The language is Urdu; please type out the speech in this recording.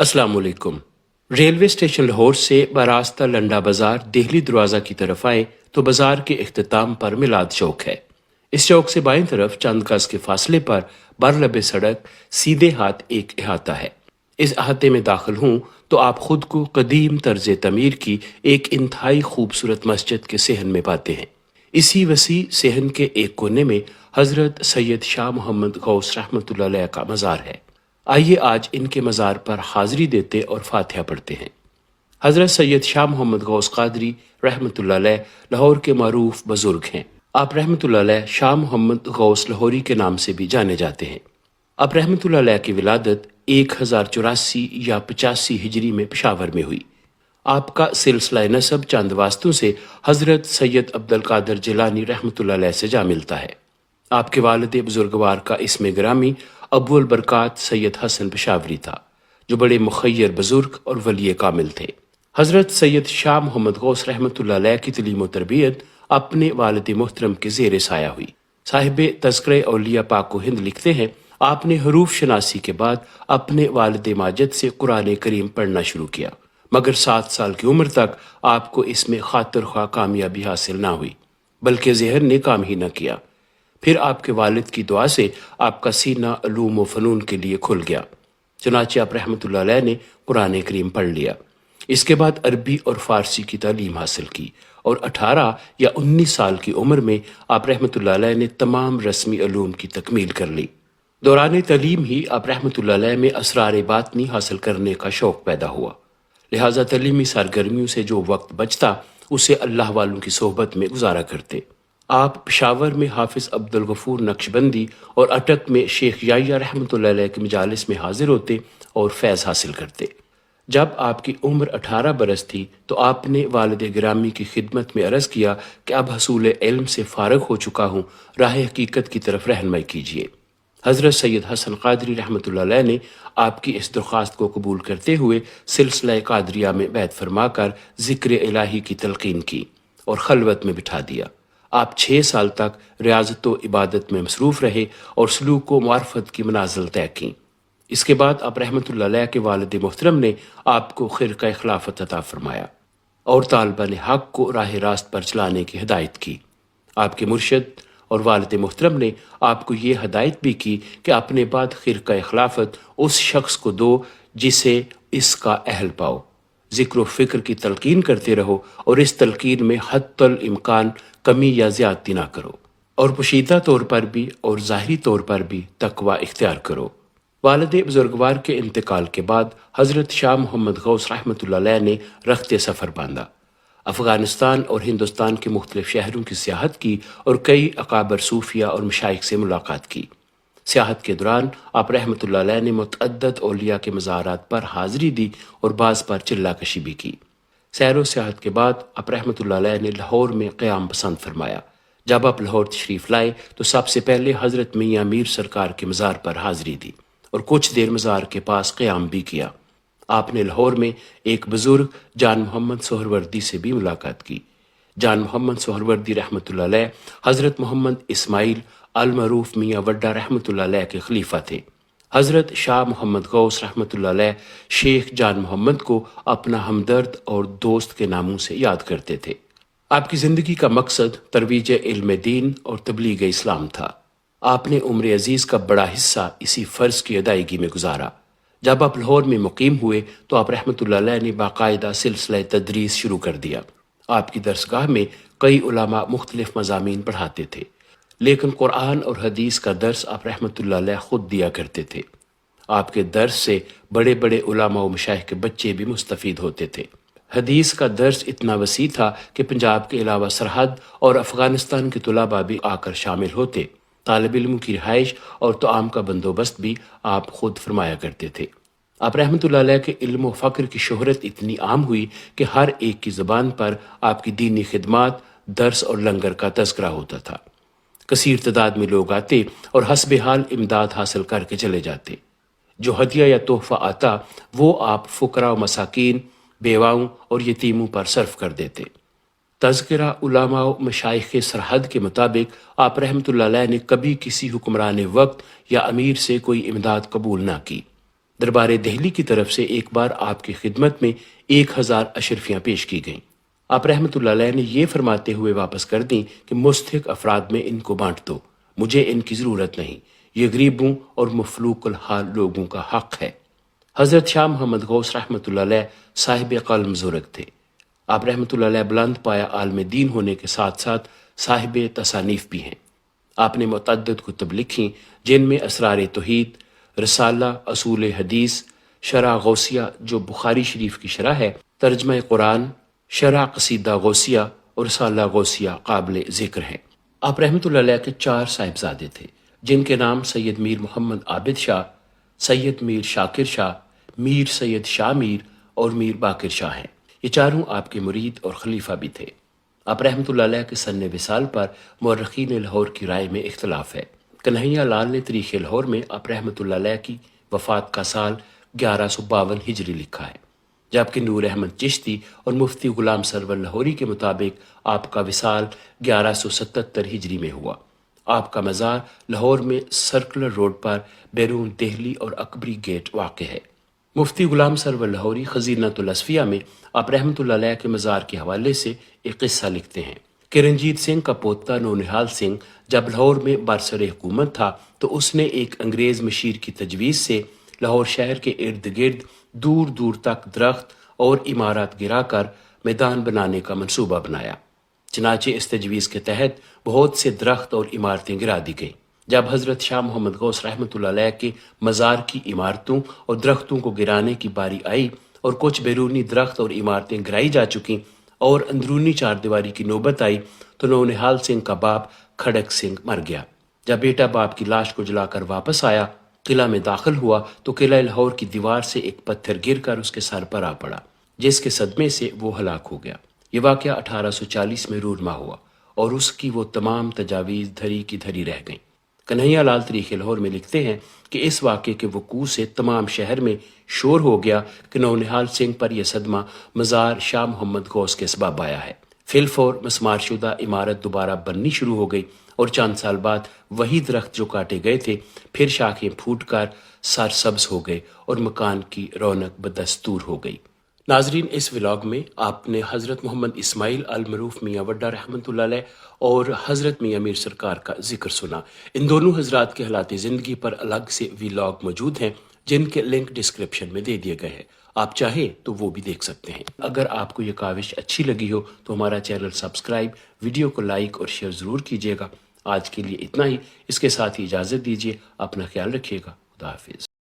السلام علیکم۔ ریلوے اسٹیشن لاہور سے براستہ لنڈا بازار دہلی دروازہ کی طرف آئیں تو بازار کے اختتام پر میلاد چوک ہے۔ اس چوک سے بائیں طرف چند گز کے فاصلے پر برلب سڑک سیدھے ہاتھ ایک احاطہ ہے۔ اس احاطے میں داخل ہوں تو آپ خود کو قدیم طرز تعمیر کی ایک انتہائی خوبصورت مسجد کے صحن میں پاتے ہیں۔ اسی وسیع صحن کے ایک کونے میں حضرت سید شاہ محمد غوث رحمۃ اللہ علیہ کا مزار ہے۔ آئیے آج ان کے مزار پر حاضری دیتے اور فاتحہ پڑھتے ہیں۔ حضرت سید شاہ محمد غوث قادری رحمۃ اللہ علیہ لاہور کے معروف بزرگ ہیں۔ آپ رحمۃ اللہ علیہ شاہ محمد غوث لاہوری کے نام سے بھی جانے جاتے ہیں۔ آپ رحمۃ اللہ علیہ کی ولادت 1084 یا 85 ہجری میں پشاور میں ہوئی۔ آپ کا سلسلہ نسب چند واسطوں سے حضرت سید عبد القادر جیلانی رحمۃ اللہ علیہ سے جا ملتا ہے۔ آپ کے والد بزرگوار کا اسم گرامی ابو البرکات سید حسن پشاوری تھا، جو بڑے مخیر بزرگ اور ولی کامل تھے۔ حضرت سید شاہ محمد غوث رحمۃ اللہ علیہ کی تعلیم و تربیت اپنے والد محترم کے زیر سایہ ہوئی۔ صاحب تذکرہ اولیاء پاک و ہند لکھتے ہیں، آپ نے حروف شناسی کے بعد اپنے والد ماجد سے قرآن کریم پڑھنا شروع کیا، مگر 7 سال کی عمر تک آپ کو اس میں خاطر خواہ کامیابی حاصل نہ ہوئی، بلکہ ذہن نے کام ہی نہ کیا۔ پھر آپ کے والد کی دعا سے آپ کا سینہ علوم و فنون کے لیے کھل گیا، چنانچہ آپ رحمۃ اللہ علیہ نے قرآن کریم پڑھ لیا۔ اس کے بعد عربی اور فارسی کی تعلیم حاصل کی اور 18 یا 19 سال کی عمر میں آپ رحمۃ اللہ علیہ نے تمام رسمی علوم کی تکمیل کر لی۔ دوران تعلیم ہی آپ رحمۃ اللہ علیہ میں اسرار باطنی حاصل کرنے کا شوق پیدا ہوا، لہٰذا تعلیمی سرگرمیوں سے جو وقت بچتا اسے اللہ والوں کی صحبت میں گزارا کرتے۔ آپ پشاور میں حافظ عبد الغفور نقشبندی اور اٹک میں شیخ یحییٰ رحمۃ اللہ علیہ کے مجالس میں حاضر ہوتے اور فیض حاصل کرتے۔ جب آپ کی عمر 18 برس تھی تو آپ نے والد گرامی کی خدمت میں عرض کیا کہ اب حصول علم سے فارغ ہو چکا ہوں، راہ حقیقت کی طرف رہنمائی کیجیے۔ حضرت سید حسن قادری رحمۃ اللہ علیہ نے آپ کی اس درخواست کو قبول کرتے ہوئے سلسلہ قادریہ میں بیعت فرما کر ذکر الہی کی تلقین کی اور خلوت میں بٹھا دیا۔ آپ 6 سال تک ریاضت و عبادت میں مصروف رہے اور سلوک و معرفت کی منازل طے کیں۔ اس کے بعد آپ رحمۃ اللہ علیہ کے والد محترم نے آپ کو خرقہ خلافت عطا فرمایا اور طالبان حق کو راہ راست پر چلانے کی ہدایت کی۔ آپ کے مرشد اور والد محترم نے آپ کو یہ ہدایت بھی کی کہ اپنے بعد خرقہ خلافت اس شخص کو دو جسے اس کا اہل پاؤ، ذکر و فکر کی تلقین کرتے رہو اور اس تلقین میں حتی الامکان کمی یا زیادتی نہ کرو، اور پوشیدہ طور پر بھی اور ظاہری طور پر بھی تقوی اختیار کرو۔ والد بزرگوار کے انتقال کے بعد حضرت شاہ محمد غوث رحمۃ اللہ علیہ نے رخت سفر باندھا، افغانستان اور ہندوستان کے مختلف شہروں کی سیاحت کی اور کئی اکابر صوفیہ اور مشائخ سے ملاقات کی۔ سیاحت کے دوران آپ رحمۃ اللہ علیہ نے متعدد اولیاء کے مزارات پر حاضری دی اور بعض پر چلہ کشی بھی کی۔ سیر و سیاحت کے بعد آپ رحمۃ اللہ علیہ نے لاہور میں قیام پسند فرمایا۔ جب آپ لاہور تشریف لائے تو سب سے پہلے حضرت میاں میر سرکار کے مزار پر حاضری دی اور کچھ دیر مزار کے پاس قیام بھی کیا۔ آپ نے لاہور میں ایک بزرگ جان محمد سہروردی سے بھی ملاقات کی۔ جان محمد سہروردی رحمۃ اللہ علیہ حضرت محمد اسماعیل المعروف میاں وڈا رحمۃ اللہ علیہ کے خلیفہ تھے۔ حضرت شاہ محمد غوث رحمۃ اللہ علیہ شیخ جان محمد کو اپنا ہمدرد اور دوست کے ناموں سے یاد کرتے تھے۔ آپ کی زندگی کا مقصد ترویج علم دین اور تبلیغ اسلام تھا۔ آپ نے عمر عزیز کا بڑا حصہ اسی فرض کی ادائیگی میں گزارا۔ جب آپ لاہور میں مقیم ہوئے تو آپ رحمۃ اللہ علیہ نے باقاعدہ سلسلہ تدریس شروع کر دیا۔ آپ کی درسگاہ میں کئی علماء مختلف مضامین پڑھاتے تھے، لیکن قرآن اور حدیث کا درس آپ رحمۃ اللہ علیہ خود دیا کرتے تھے۔ آپ کے درس سے بڑے بڑے علماء و مشائخ کے بچے بھی مستفید ہوتے تھے۔ حدیث کا درس اتنا وسیع تھا کہ پنجاب کے علاوہ سرحد اور افغانستان کے طلباء بھی آ کر شامل ہوتے۔ طالب علموں کی رہائش اور طعام کا بندوبست بھی آپ خود فرمایا کرتے تھے۔ آپ رحمۃ اللہ علیہ کے علم و فقر کی شہرت اتنی عام ہوئی کہ ہر ایک کی زبان پر آپ کی دینی خدمات، درس اور لنگر کا تذکرہ ہوتا تھا۔ کثیر تعداد میں لوگ آتے اور حسب حال امداد حاصل کر کے چلے جاتے۔ جو ہدیہ یا تحفہ آتا وہ آپ فقراء و مساکین، بیواؤں اور یتیموں پر صرف کر دیتے۔ تذکرہ علماء و مشائخ سرحد کے مطابق آپ رحمۃ اللہ علیہ نے کبھی کسی حکمران وقت یا امیر سے کوئی امداد قبول نہ کی۔ دربار دہلی کی طرف سے ایک بار آپ کی خدمت میں 1000 اشرفیاں پیش کی گئیں۔ آپ رحمۃ اللہ علیہ نے یہ فرماتے ہوئے واپس کر دیں کہ مستحق افراد میں ان کو بانٹ دو، مجھے ان کی ضرورت نہیں، یہ غریبوں اور مفلوق الحال لوگوں کا حق ہے۔ حضرت شاہ محمد غوث رحمۃ اللہ علیہ صاحب قلم زرگ تھے۔ آپ رحمۃ اللہ علیہ بلند پایا عالم دین ہونے کے ساتھ ساتھ صاحب تصانیف بھی ہیں۔ آپ نے متعدد کتب لکھی جن میں اسرار توحید، رسالہ، اصول حدیث، شرح غوثیہ جو بخاری شریف کی شرح ہے، ترجمہ قرآن، شرح قصیدہ غوثیہ اور رسالہ غوثیہ قابل ذکر ہیں۔ آپ رحمۃ اللہ علیہ کے 4 صاحبزادے تھے جن کے نام سید میر محمد عابد شاہ، سید میر شاکر شاہ، میر سید شاہ میر اور میر باقر شاہ ہیں۔ یہ چاروں آپ کے مرید اور خلیفہ بھی تھے۔ آپ رحمۃ اللہ علیہ کے سن وصال پر مورخین لاہور کی رائے میں اختلاف ہے۔ کنہیا لال نے تاریخ لاہور میں آپ رحمۃ اللہ علیہ کی وفات کا سال 1152 ہجری لکھا ہے، جبکہ نور احمد چشتی اور مفتی غلام سرور لاہوری کے مطابق آپ کا وصال 1177 ہجری میں ہوا۔ آپ کا مزار لاہور میں سرکلر روڈ پر بیرون دہلی اور اکبری گیٹ واقع ہے۔ مفتی غلام سرور لاہوری خزینۃ الاسفیہ میں آپ رحمۃ اللہ علیہ کے مزار کے حوالے سے ایک قصہ لکھتے ہیں کہ رنجیت سنگھ کا پوتا نونہال سنگھ جب لاہور میں برسر حکومت تھا تو اس نے ایک انگریز مشیر کی تجویز سے لاہور شہر کے ارد گرد دور دور تک درخت اور عمارات گرا کر میدان بنانے کا منصوبہ بنایا۔ چنانچہ اس تجویز کے تحت بہت سے درخت اور عمارتیں گرا دی گئیں۔ جب حضرت شاہ محمد غوث رحمۃ اللہ علیہ کے مزار کی عمارتوں اور درختوں کو گرانے کی باری آئی اور کچھ بیرونی درخت اور عمارتیں گرائی جا چکیں اور اندرونی چاردیواری کی نوبت آئی تو نونہال سنگھ کا باپ کھڑک سنگھ مر گیا۔ جب بیٹا باپ کی لاش کو جلا کر واپس آیا، قلعہ میں داخل ہوا تو قلعہ لاہور کی دیوار سے ایک پتھر گر کر اس کے سر پر آ پڑا، جس کے صدمے سے وہ ہلاک ہو گیا۔ یہ واقعہ 1840 میں رونما ہوا اور اس کی وہ تمام تجاویز دھری کی دھری رہ گئیں۔ کنہیا لال تاریخ لاہور میں لکھتے ہیں کہ اس واقعے کے وقوع سے تمام شہر میں شور ہو گیا کہ نونہال سنگھ پر یہ صدمہ مزار شاہ محمد غوث کے سبب آیا ہے۔ فی الفور مسمار شدہ عمارت دوبارہ بننی شروع ہو گئی اور چند سال بعد وہی درخت جو کاٹے گئے تھے پھر شاخیں پھوٹ کر سرسبز ہو گئے اور مکان کی رونق بدستور ہو گئی۔ ناظرین، اس ولاگ میں آپ نے حضرت محمد اسماعیل المعروف میاں وڈا رحمۃ اللہ علیہ اور حضرت میاں میر سرکار کا ذکر سنا۔ ان دونوں حضرات کے حالات زندگی پر الگ سے ولاگ موجود ہیں جن کے لنک ڈسکرپشن میں دے دیے گئے ہیں، آپ چاہیں تو وہ بھی دیکھ سکتے ہیں۔ اگر آپ کو یہ کاوش اچھی لگی ہو تو ہمارا چینل سبسکرائب، ویڈیو کو لائک اور شیئر ضرور کیجیے گا۔ آج کے لیے اتنا ہی، اس کے ساتھ ہی اجازت دیجیے، اپنا خیال رکھیے گا۔ خدا حافظ۔